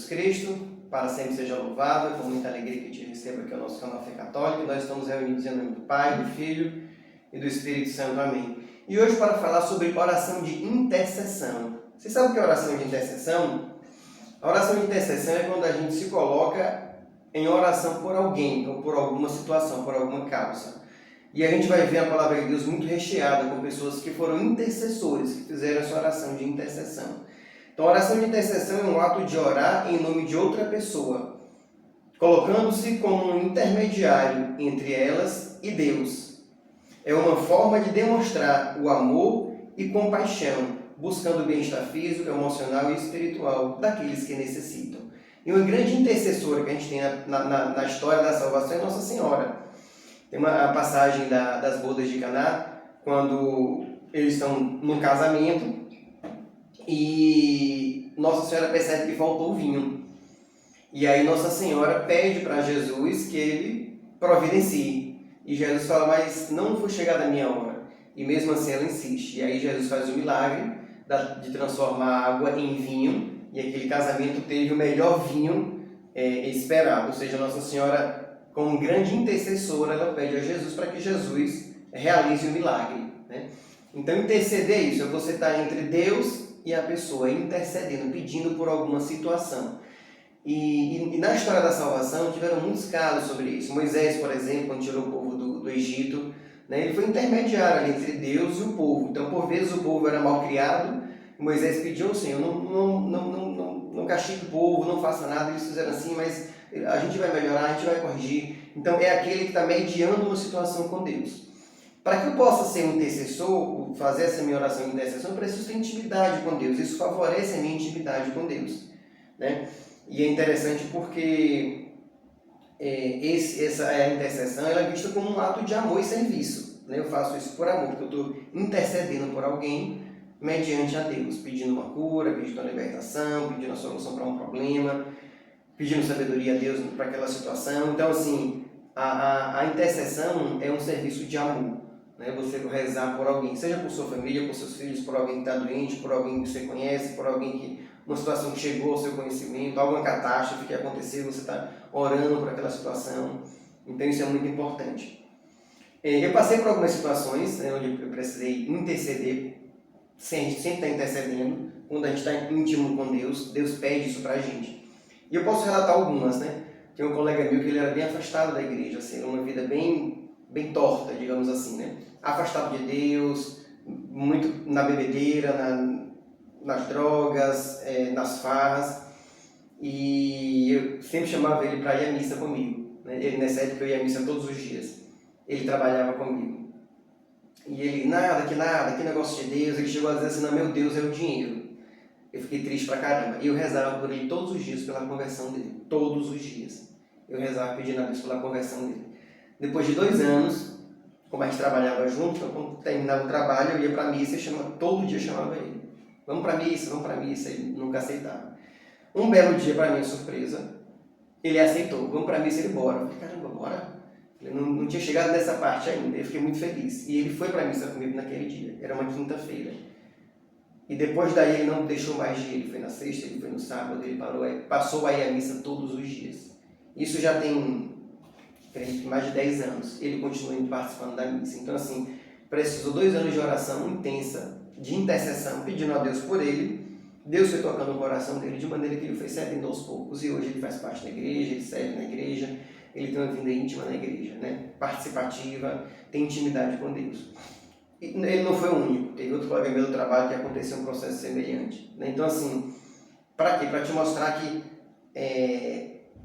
Cristo, para sempre seja louvado. Com muita alegria que te recebo aqui ao nosso canal Fé Católica. Nós estamos reunidos em nome do Pai, do Filho e do Espírito Santo. Amém. E hoje para falar sobre oração de intercessão. Você sabe o que é oração de intercessão? A oração de intercessão é quando a gente se coloca em oração por alguém, ou por alguma situação, por alguma causa. E a gente vai ver a palavra de Deus muito recheada com pessoas que foram intercessores, que fizeram essa oração de intercessão. Então, a oração de intercessão é um ato de orar em nome de outra pessoa, colocando-se como um intermediário entre elas e Deus. É uma forma de demonstrar o amor e compaixão, buscando o bem-estar físico, emocional e espiritual daqueles que necessitam. E uma grande intercessora que a gente tem na história da salvação é Nossa Senhora. Tem uma passagem das bodas de Caná, quando eles estão num casamento e Nossa Senhora percebe que faltou vinho. E aí Nossa Senhora pede para Jesus que ele providencie. E Jesus fala, mas não foi chegada a minha hora. E mesmo assim ela insiste. E aí Jesus faz o milagre de transformar a água em vinho. E aquele casamento teve o melhor vinho esperado. Ou seja, Nossa Senhora, como grande intercessora, ela pede a Jesus para que Jesus realize o milagre, né? Então, interceder é isso, é você estar entre Deus e a pessoa, intercedendo, pedindo por alguma situação. E na história da salvação, tiveram muitos casos sobre isso. Moisés, por exemplo, quando tirou o povo do Egito, né, ele foi intermediário ali entre Deus e o povo. Então, por vezes, o povo era mal criado. Moisés pediu ao Senhor, não castigue o povo, não faça nada. Eles fizeram assim, mas a gente vai melhorar, a gente vai corrigir. Então, é aquele que está mediando uma situação com Deus. Para que eu possa ser um intercessor, fazer essa minha oração de intercessão, eu preciso ter intimidade com Deus. Isso favorece a minha intimidade com Deus, né? E é interessante porque essa intercessão ela é vista como um ato de amor e serviço, né? Eu faço isso por amor, porque eu estou intercedendo por alguém mediante a Deus, pedindo uma cura, pedindo uma libertação, pedindo a solução para um problema, pedindo sabedoria a Deus para aquela situação. Então, assim, a intercessão é um serviço de amor, né? Você rezar por alguém, seja por sua família, por seus filhos, por alguém que está doente, por alguém que você conhece, por alguém que uma situação que chegou ao seu conhecimento, alguma catástrofe que aconteceu, você está orando por aquela situação. Então, isso é muito importante. Eu passei por algumas situações, né, onde eu precisei interceder. A gente sempre está intercedendo. Quando a gente está íntimo com Deus, Deus pede isso para a gente. E eu posso relatar algumas, né? Tem um colega meu que ele era bem afastado da igreja, assim, uma vida bem torta, digamos assim, né? Afastado de Deus, muito na bebedeira, nas drogas, nas farras. E eu sempre chamava ele para ir à missa comigo, né? Ele, nessa época, eu ia à missa todos os dias. Ele trabalhava comigo. E ele, que negócio de Deus. Ele chegou a dizer assim, não, meu Deus é o dinheiro. Eu fiquei triste pra caramba. E eu rezava por ele todos os dias pela conversão dele. Todos os dias. Eu rezava pedindo a Deus pela conversão dele. Depois de 2 anos, como a gente trabalhava junto, quando terminava o trabalho, eu ia pra missa e todo dia chamava ele. Vamos pra missa. Ele nunca aceitava. Um belo dia, pra minha surpresa, ele aceitou. Vamos pra missa, ele bora. Eu falei, caramba, bora? Eu não tinha chegado nessa parte ainda, eu fiquei muito feliz. E ele foi para a missa comigo naquele dia, era uma quinta-feira. E depois daí ele não deixou mais de ir, ele foi na sexta, ele foi no sábado, ele passou a ir à missa todos os dias. Isso já tem, creio que mais de 10 anos, ele continua indo participando da missa. Então assim, precisou 2 anos de oração intensa, de intercessão, pedindo a Deus por ele. Deus foi tocando o coração dele de maneira que ele foi servindo aos poucos. E hoje ele faz parte da igreja, ele serve na igreja. Ele tem uma vida íntima na igreja, né? Participativa, tem intimidade com Deus. E ele não foi o único, teve outro colega meu do trabalho que aconteceu um processo semelhante, né? Então, assim, para quê? Para te mostrar que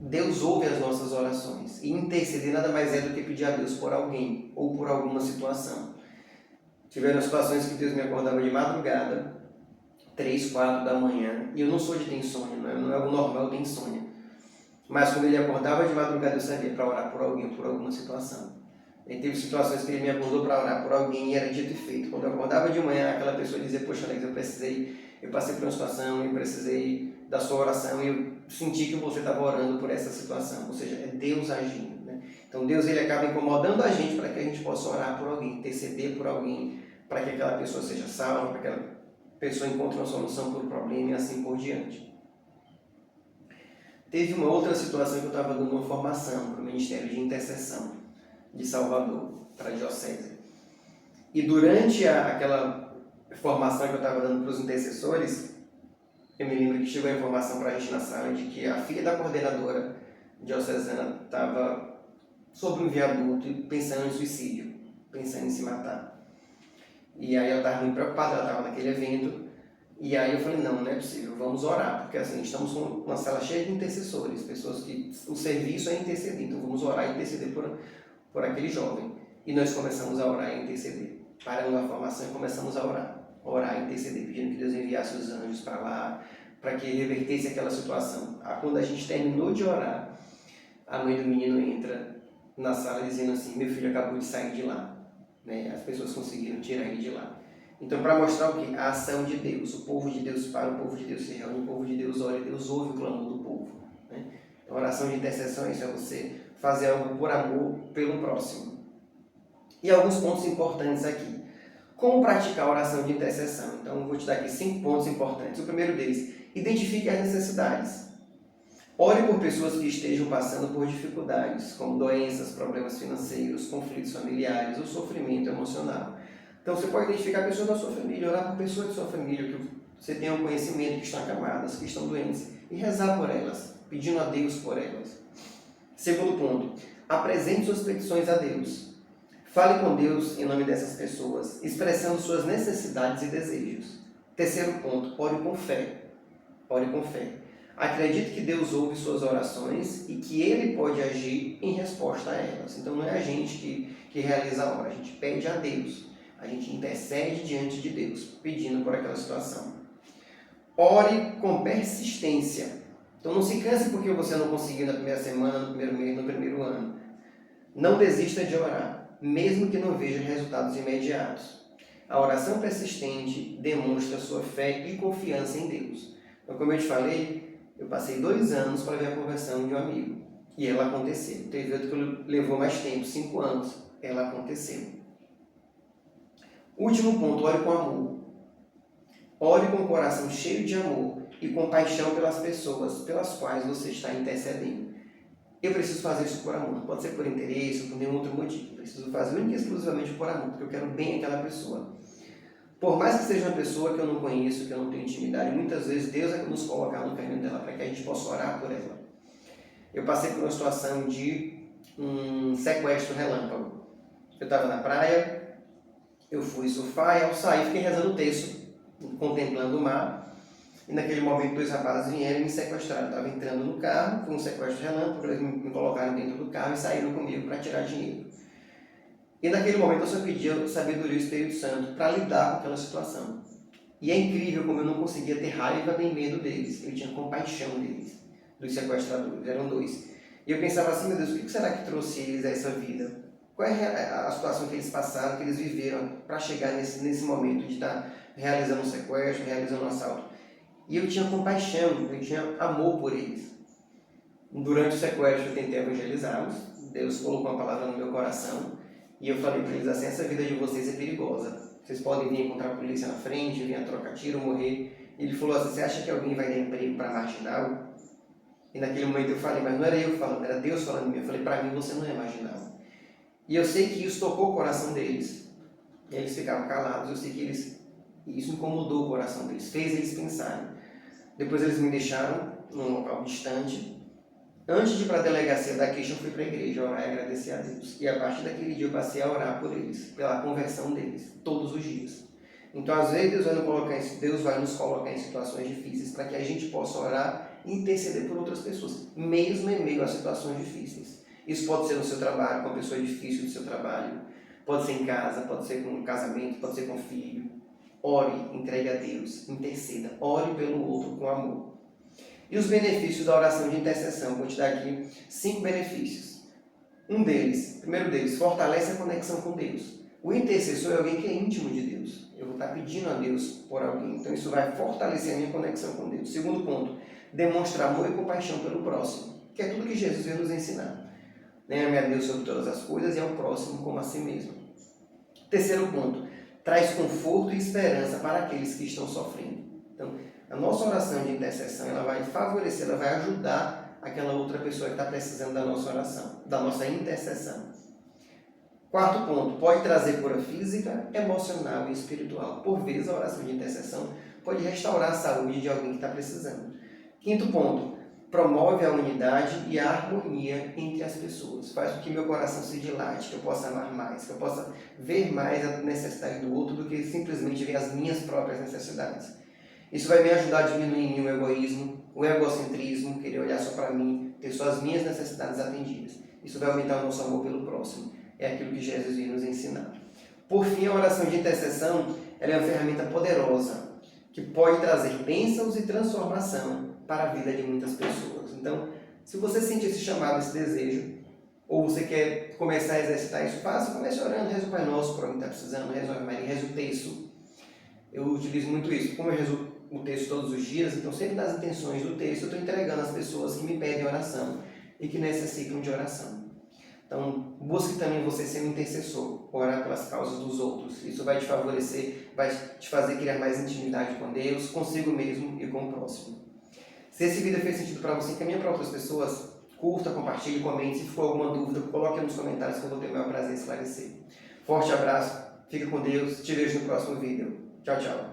Deus ouve as nossas orações. E interceder nada mais é do que pedir a Deus por alguém ou por alguma situação. Tiveram situações que Deus me acordava de madrugada, 3, 4 da manhã, e eu não sou de ter insônia, não é algo normal eu ter insônia. Mas quando ele acordava de madrugada, eu sabia para orar por alguém, por alguma situação. E teve situações que ele me acordou para orar por alguém e era dito e feito. Quando eu acordava de manhã, aquela pessoa dizia, poxa, Alex, eu passei por uma situação, eu precisei da sua oração e eu senti que você estava orando por essa situação. Ou seja, é Deus agindo, né? Então Deus ele acaba incomodando a gente para que a gente possa orar por alguém, interceder por alguém, para que aquela pessoa seja salva, para que aquela pessoa encontre uma solução para o problema e assim por diante. Teve uma outra situação que eu estava dando uma formação para o Ministério de Intercessão de Salvador, para a Diocese. E durante aquela formação que eu estava dando para os intercessores, eu me lembro que chegou a informação para a gente na sala de que a filha da coordenadora diocesana estava sobre um viaduto e pensando em suicídio, pensando em se matar. E aí eu estava muito preocupada, ela estava naquele evento, e aí eu falei, não é possível, vamos orar, porque assim, estamos com uma sala cheia de intercessores, pessoas que o serviço é interceder, então vamos orar e interceder por aquele jovem. E nós começamos a orar e interceder. Paramos a formação e começamos a orar e interceder, pedindo que Deus enviasse os anjos para lá, para que revertesse aquela situação. Quando a gente terminou de orar, a mãe do menino entra na sala dizendo assim, meu filho acabou de sair de lá. Né? As pessoas conseguiram tirar ele de lá. Então, para mostrar o quê? A ação de Deus. O povo de Deus para, o povo de Deus se reúne, o povo de Deus ora e Deus ouve o clamor do povo. Né? Então, a oração de intercessão é isso, é você fazer algo por amor pelo próximo. E alguns pontos importantes aqui. Como praticar a oração de intercessão? Então, eu vou te dar aqui 5 pontos importantes. O primeiro deles, identifique as necessidades. Ore por pessoas que estejam passando por dificuldades, como doenças, problemas financeiros, conflitos familiares ou sofrimento emocional. Então, você pode identificar pessoas da sua família, orar por pessoas da sua família, que você tenha um conhecimento, que estão acamadas, que estão doentes, e rezar por elas, pedindo a Deus por elas. Segundo ponto, apresente suas petições a Deus. Fale com Deus em nome dessas pessoas, expressando suas necessidades e desejos. Terceiro ponto, ore com fé. Ore com fé. Acredite que Deus ouve suas orações e que Ele pode agir em resposta a elas. Então não é a gente que realiza a obra, a gente pede a Deus. A gente intercede diante de Deus, pedindo por aquela situação. Ore com persistência. Então não se canse porque você não conseguiu na primeira semana, no primeiro mês, no primeiro ano. Não desista de orar, mesmo que não veja resultados imediatos. A oração persistente demonstra sua fé e confiança em Deus. Então, como eu te falei, eu passei 2 anos para ver a conversão de um amigo. E ela aconteceu. Teve outro que levou mais tempo, 5 anos. Ela aconteceu. Último ponto, ore com amor. Ore com o coração cheio de amor e compaixão pelas pessoas pelas quais você está intercedendo. Eu preciso fazer isso por amor, não pode ser por interesse ou por nenhum outro motivo. Eu preciso fazer única e exclusivamente por amor, porque eu quero bem aquela pessoa. Por mais que seja uma pessoa que eu não conheço, que eu não tenho intimidade, muitas vezes Deus é que nos colocar no caminho dela para que a gente possa orar por ela. Eu passei por uma situação de um sequestro relâmpago. Eu estava na praia, eu fui surfar e ao sair fiquei rezando o texto, contemplando o mar. E naquele momento 2 rapazes vieram e me sequestraram. Eu estava entrando no carro, foi um sequestro relâmpago, eles me colocaram dentro do carro e saíram comigo para tirar dinheiro. E naquele momento eu só pedia sabedoria do Espírito Santo para lidar com aquela situação. E é incrível como eu não conseguia ter raiva nem medo deles. Eu tinha compaixão deles, dos sequestradores, eram 2. E eu pensava assim, meu Deus, o que será que trouxe eles a essa vida? Qual é a situação que eles passaram, que eles viveram para chegar nesse momento de estar realizando um sequestro, realizando um assalto? E eu tinha compaixão, eu tinha amor por eles. Durante o sequestro eu tentei evangelizá-los, Deus colocou uma palavra no meu coração e eu falei para eles assim, essa vida de vocês é perigosa. Vocês podem vir encontrar a polícia na frente, vir a trocar tiro, morrer. Ele falou assim, você acha que alguém vai dar emprego para marginal? E naquele momento eu falei, mas não era eu falando, era Deus falando em mim. Eu falei, para mim você não é marginal. E eu sei que isso tocou o coração deles. E eles ficaram calados, eu sei que isso incomodou o coração deles, fez eles pensarem. Depois eles me deixaram num local distante. Antes de ir para a delegacia da queixa, eu fui para a igreja orar e agradecer a Deus. E a partir daquele dia eu passei a orar por eles, pela conversão deles, todos os dias. Então, às vezes, Deus vai nos colocar em situações difíceis para que a gente possa orar e interceder por outras pessoas, mesmo em meio a situações difíceis. Isso pode ser no seu trabalho, com a pessoa difícil do seu trabalho, pode ser em casa, pode ser com um casamento, pode ser com um filho. Ore, entregue a Deus, interceda, ore pelo outro com amor. E os benefícios da oração de intercessão, vou te dar aqui 5 benefícios. Primeiro deles, fortalece a conexão com Deus. O intercessor é alguém que é íntimo de Deus. Eu vou estar pedindo a Deus por alguém, então isso vai fortalecer a minha conexão com Deus. Segundo ponto, demonstra amor e compaixão pelo próximo, que é tudo que Jesus veio nos ensinar. Ame a Deus sobre todas as coisas e ao próximo como a si mesmo. Terceiro ponto, traz conforto e esperança para aqueles que estão sofrendo. Então, a nossa oração de intercessão ela vai favorecer, ela vai ajudar aquela outra pessoa que está precisando da nossa oração, da nossa intercessão. Quarto ponto, pode trazer cura física, emocional e espiritual. Por vezes, a oração de intercessão pode restaurar a saúde de alguém que está precisando. Quinto ponto, promove a unidade e a harmonia entre as pessoas. Faz com que meu coração se dilate, que eu possa amar mais, que eu possa ver mais a necessidade do outro do que simplesmente ver as minhas próprias necessidades. Isso vai me ajudar a diminuir em mim o egoísmo, o egocentrismo, querer olhar só para mim, ter só as minhas necessidades atendidas. Isso vai aumentar o nosso amor pelo próximo. É aquilo que Jesus veio nos ensinar. Por fim, a oração de intercessão ela é uma ferramenta poderosa que pode trazer bênçãos e transformação para a vida de muitas pessoas. Então, se você sente esse chamado, esse desejo, ou você quer começar a exercitar isso, faça, comece orando, reza o Pai Nosso por alguém que está precisando, reza o Ave Maria, reza o texto. Eu utilizo muito isso, como eu rezo o texto todos os dias, então sempre nas intenções do texto eu estou entregando às pessoas que me pedem oração e que necessitam de oração. Então, busque também você ser um intercessor, orar pelas causas dos outros. Isso vai te favorecer, vai te fazer criar mais intimidade com Deus, consigo mesmo e com o próximo. Se esse vídeo fez sentido para você, encaminha para outras pessoas, curta, compartilhe, comente. Se ficou alguma dúvida, coloque nos comentários que eu vou ter o maior prazer em esclarecer. Forte abraço, fica com Deus, te vejo no próximo vídeo. Tchau, tchau.